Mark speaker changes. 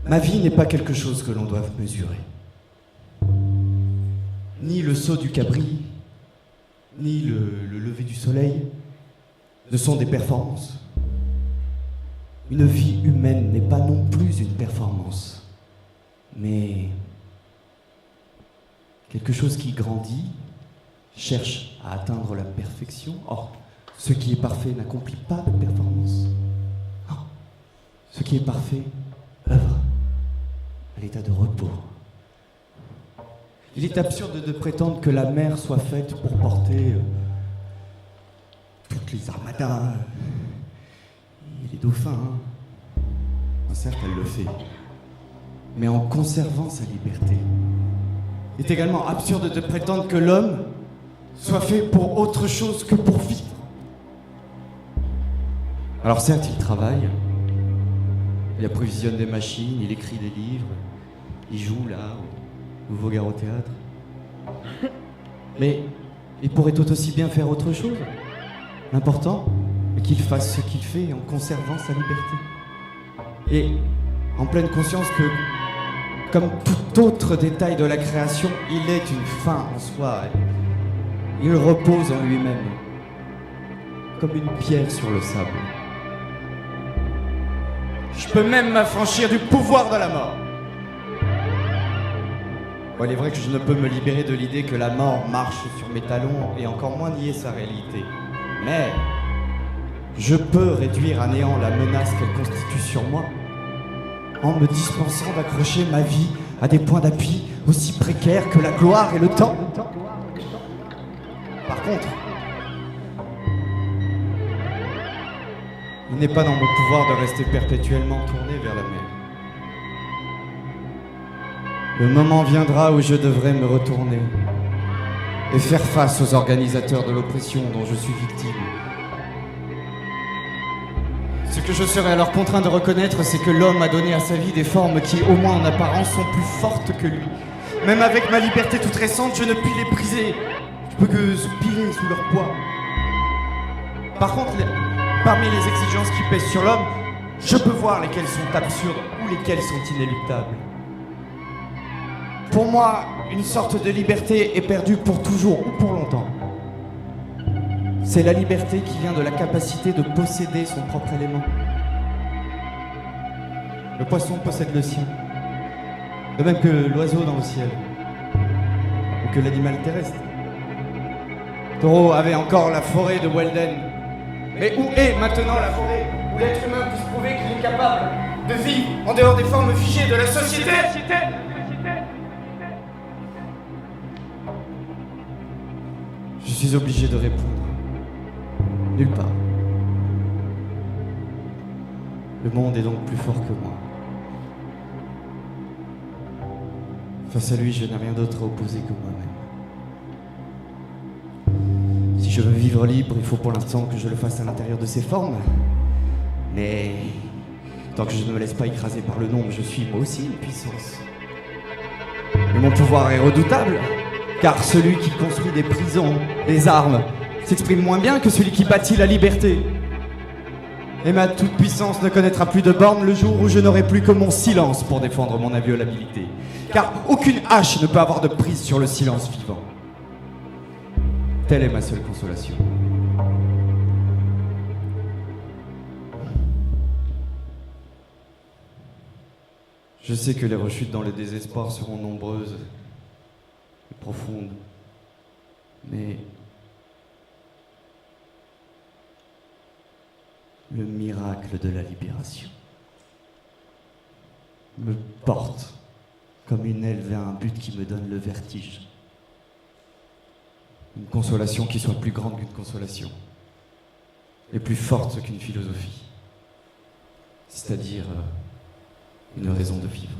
Speaker 1: Ma vie n'est pas quelque chose que l'on doive mesurer. Ni le saut du cabri, ni le lever du soleil ne sont des performances. Une vie humaine n'est pas non plus une performance, mais quelque chose qui grandit, cherche à atteindre la perfection. Or, ce qui est parfait n'accomplit pas de performance. Oh, ce qui est parfait œuvre à l'état de repos. Il est absurde de prétendre que la mer soit faite pour porter toutes les armadas et les dauphins. Certes, elle le fait, mais en conservant sa liberté. Il est également absurde de prétendre que l'homme soit fait pour autre chose que pour vivre. Alors certes, il travaille, il approvisionne des machines, il écrit des livres, il joue là, au Nouveau Gare au théâtre. Mais il pourrait tout aussi bien faire autre chose. L'important est qu'il fasse ce qu'il fait en conservant sa liberté. Et en pleine conscience que, comme tout autre détail de la création, il est une fin en soi. Il repose en lui-même, comme une pierre sur le sable. Je peux même m'affranchir du pouvoir de la mort. Bon, il est vrai que je ne peux me libérer de l'idée que la mort marche sur mes talons et encore moins nier sa réalité. Mais je peux réduire à néant la menace qu'elle constitue sur moi en me dispensant d'accrocher ma vie à des points d'appui aussi précaires que la gloire et le temps. Par contre, il n'est pas dans mon pouvoir de rester perpétuellement tourné vers la mer. Le moment viendra où je devrai me retourner et faire face aux organisateurs de l'oppression dont je suis victime. Ce que je serai alors contraint de reconnaître, c'est que l'homme a donné à sa vie des formes qui, au moins en apparence, sont plus fortes que lui. Même avec ma liberté toute récente, je ne puis les briser. Je peux que soupirer sous leur poids. Par contre, parmi les exigences qui pèsent sur l'homme, je peux voir lesquelles sont absurdes ou lesquelles sont inéluctables. Pour moi, une sorte de liberté est perdue pour toujours ou pour longtemps. C'est la liberté qui vient de la capacité de posséder son propre élément. Le poisson possède le sien, de même que l'oiseau dans le ciel, ou que l'animal terrestre. Thoreau avait encore la forêt de Walden. Mais où est maintenant la forêt où l'être humain puisse prouver qu'il est capable de vivre en dehors des formes figées de la société? Je suis obligé de répondre. Nulle part. Le monde est donc plus fort que moi. Face à lui, je n'ai rien d'autre à opposer que moi-même. Si je veux vivre libre, il faut pour l'instant que je le fasse à l'intérieur de ses formes. Mais tant que je ne me laisse pas écraser par le nombre, je suis moi aussi une puissance. Et mon pouvoir est redoutable, car celui qui construit des prisons, des armes, s'exprime moins bien que celui qui bâtit la liberté. Et ma toute-puissance ne connaîtra plus de bornes le jour où je n'aurai plus que mon silence pour défendre mon inviolabilité. Car aucune hache ne peut avoir de prise sur le silence vivant. Telle est ma seule consolation. Je sais que les rechutes dans le désespoir seront nombreuses et profondes, mais le miracle de la libération me porte comme une aile vers un but qui me donne le vertige. Une consolation qui soit plus grande qu'une consolation et plus forte qu'une philosophie, c'est-à-dire une raison de vivre.